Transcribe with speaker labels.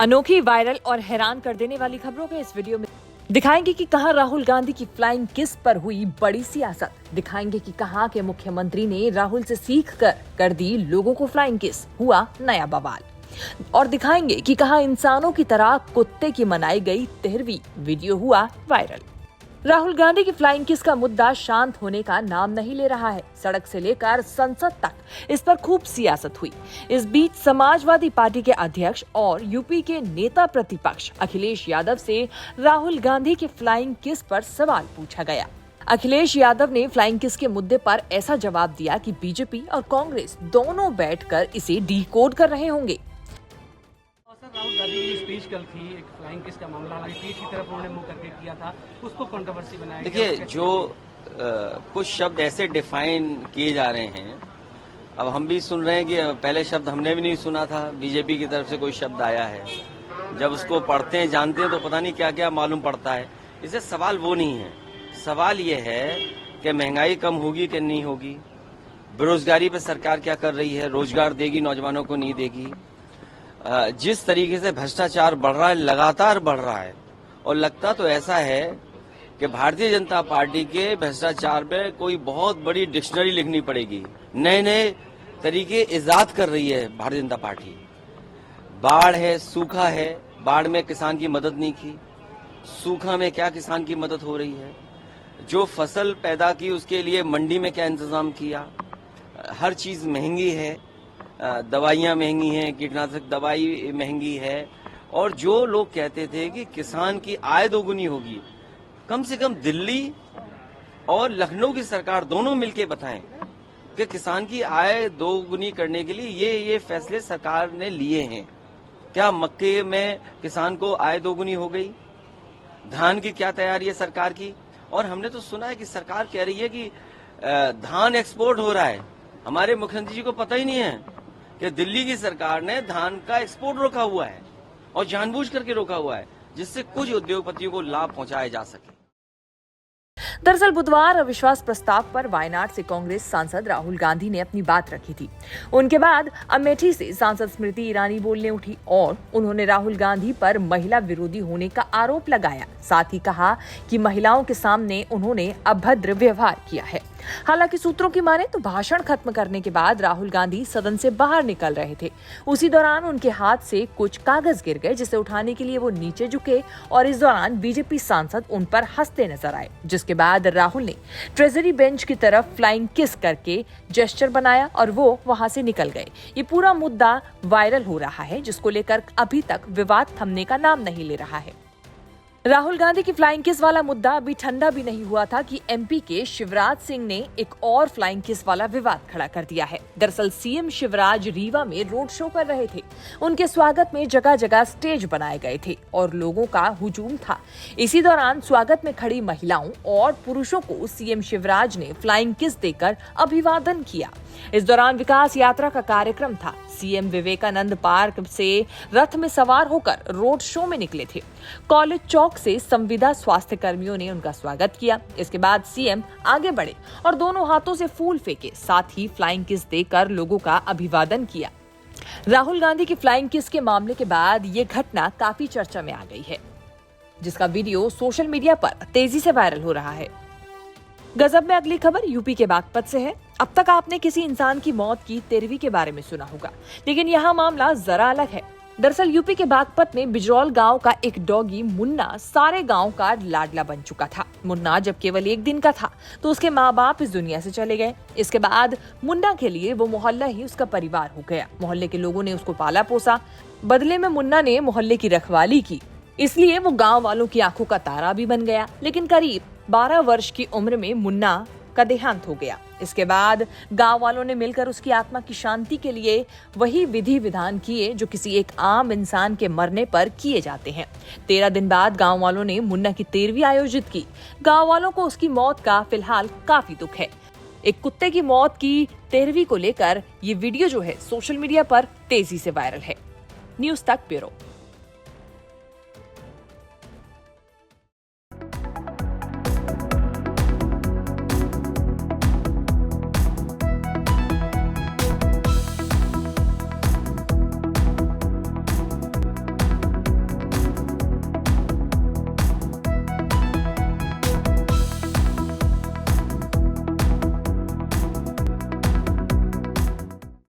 Speaker 1: अनोखी, वायरल और हैरान कर देने वाली खबरों के इस वीडियो में दिखाएंगे कि कहां राहुल गांधी की फ्लाइंग किस पर हुई बड़ी सियासत। दिखाएंगे कि कहां के मुख्यमंत्री ने राहुल से सीख कर दी लोगों को फ्लाइंग किस, हुआ नया बवाल। और दिखाएंगे कि कहां इंसानों की तरह कुत्ते की मनाई गई 13वीं वीडियो हुआ वायरल। राहुल गांधी की फ्लाइंग किस का मुद्दा शांत होने का नाम नहीं ले रहा है। सड़क से लेकर संसद तक इस पर खूब सियासत हुई। इस बीच समाजवादी पार्टी के अध्यक्ष और यूपी के नेता प्रतिपक्ष अखिलेश यादव से राहुल गांधी की फ्लाइंग किस पर सवाल पूछा गया। अखिलेश यादव ने फ्लाइंग किस के मुद्दे पर ऐसा जवाब दिया कि बीजेपी और कांग्रेस दोनों बैठकर इसे डिकोड कर रहे होंगे।
Speaker 2: राहुल गांधी की स्पीच कल थी, एक फ्लाइंग किस का मामला हालांकि पीठ की तरफ उन्होंने मुंह करके किया था, उसको कंट्रोवर्सी बनाया गया।
Speaker 3: देखिए, जो कुछ शब्द ऐसे डिफाइन किए जा रहे हैं, अब हम भी सुन रहे हैं कि पहले शब्द हमने भी नहीं सुना था, बीजेपी की तरफ से कोई शब्द आया है, जब उसको पढ़ते हैं जानते हैं तो पता नहीं क्या क्या मालूम पड़ता है। इससे सवाल वो नहीं है, सवाल ये है कि महंगाई कम होगी कि नहीं होगी, बेरोजगारी पर सरकार क्या कर रही है, रोजगार देगी नौजवानों को नहीं देगी। जिस तरीके से भ्रष्टाचार बढ़ रहा है, लगातार बढ़ रहा है, और लगता तो ऐसा है कि भारतीय जनता पार्टी के भ्रष्टाचार में कोई बहुत बड़ी डिक्शनरी लिखनी पड़ेगी। नए नए तरीके इजाद कर रही है भारतीय जनता पार्टी। बाढ़ है, सूखा है, बाढ़ में किसान की मदद नहीं की, सूखा में क्या किसान की मदद हो रही है, जो फसल पैदा की उसके लिए मंडी में क्या इंतजाम किया। हर चीज महंगी है, दवाइयाँ महंगी हैं, कीटनाशक दवाई महंगी है, और जो लोग कहते थे कि किसान की आय दोगुनी होगी, कम से कम दिल्ली और लखनऊ की सरकार दोनों मिलकर बताएं कि किसान की आय दोगुनी करने के लिए ये फैसले सरकार ने लिए हैं। क्या मक्के में किसान को आय दोगुनी हो गई? धान की क्या तैयारी है सरकार की? और हमने तो सुना है कि सरकार कह रही है कि धान एक्सपोर्ट हो रहा है। हमारे मुख्यमंत्री जी को पता ही नहीं है कि दिल्ली की सरकार ने धान का एक्सपोर्ट रोका हुआ है, और जानबूझ करके रोका हुआ है, जिससे कुछ उद्योगपतियों को लाभ पहुंचाया जा सके।
Speaker 1: दरअसल बुधवार अविश्वास प्रस्ताव पर वायनाड से कांग्रेस सांसद राहुल गांधी ने अपनी बात रखी थी। उनके बाद अमेठी से सांसद स्मृति ईरानी बोलने उठी और उन्होंने राहुल गांधी पर महिला विरोधी होने का आरोप लगाया। साथ ही कहा कि महिलाओं के सामने उन्होंने अभद्र व्यवहार किया है। हालांकि सूत्रों की माने तो भाषण खत्म करने के बाद राहुल गांधी सदन से बाहर निकल रहे थे। उसी दौरान उनके हाथ से कुछ कागज गिर गए, जिसे उठाने के लिए वो नीचे झुके, और इस दौरान बीजेपी सांसद उन पर हंसते नजर आए, जिसके बाद राहुल ने ट्रेजरी बेंच की तरफ फ्लाइंग किस करके जेस्चर बनाया और वो वहां से निकल गए। ये पूरा मुद्दा वायरल हो रहा है, जिसको लेकर अभी तक विवाद थमने का नाम नहीं ले रहा है। राहुल गांधी की फ्लाइंग किस वाला मुद्दा अभी ठंडा भी नहीं हुआ था कि एमपी के शिवराज सिंह ने एक और फ्लाइंग किस वाला विवाद खड़ा कर दिया है। दरअसल सीएम शिवराज रीवा में रोड शो कर रहे थे। उनके स्वागत में जगह जगह स्टेज बनाए गए थे और लोगों का हुजूम था। इसी दौरान स्वागत में खड़ी महिलाओं और पुरुषों को सीएम शिवराज ने फ्लाइंग किस देकर अभिवादन किया। इस दौरान विकास यात्रा का कार्यक्रम था। सीएम विवेकानंद पार्क से रथ में सवार होकर रोड शो में निकले थे। कॉलेज चौक से संविदा स्वास्थ्य कर्मियों ने उनका स्वागत किया। इसके बाद सीएम आगे बढ़े और दोनों हाथों से फूल फेंके, साथ ही फ्लाइंग किस देकर लोगों का अभिवादन किया। राहुल गांधी की फ्लाइंग किस के मामले के बाद ये घटना काफी चर्चा में आ गई है, जिसका वीडियो सोशल मीडिया पर तेजी से वायरल हो रहा है। गजब में अगली खबर यूपी के बागपत से है। अब तक आपने किसी इंसान की मौत की 13वीं के बारे में सुना होगा, लेकिन यहाँ मामला जरा अलग है। दरअसल यूपी के बागपत में बिजरौल गांव का एक डॉगी मुन्ना सारे गांव का लाडला बन चुका था। मुन्ना जब केवल 1 दिन का था तो उसके माँ बाप इस दुनिया से चले गए। इसके बाद मुन्ना के लिए वो मोहल्ला ही उसका परिवार हो गया। मोहल्ले के लोगों ने उसको पाला पोसा। बदले में मुन्ना ने मोहल्ले की रखवाली की, इसलिए वो गाँव वालों की आंखों का तारा भी बन गया। लेकिन करीब 12 वर्ष की उम्र में मुन्ना का देहांत हो गया। इसके बाद गांव वालों ने मिलकर उसकी आत्मा की शांति के लिए वही विधि विधान किए जो किसी एक आम इंसान के मरने पर किए जाते हैं। 13 दिन बाद गांव वालों ने मुन्ना की 13वीं आयोजित की। गांव वालों को उसकी मौत का फिलहाल काफी दुख है। एक कुत्ते की मौत की 13वीं को लेकर ये वीडियो जो है सोशल मीडिया पर तेजी से वायरल है। न्यूज़ तक ब्यूरो।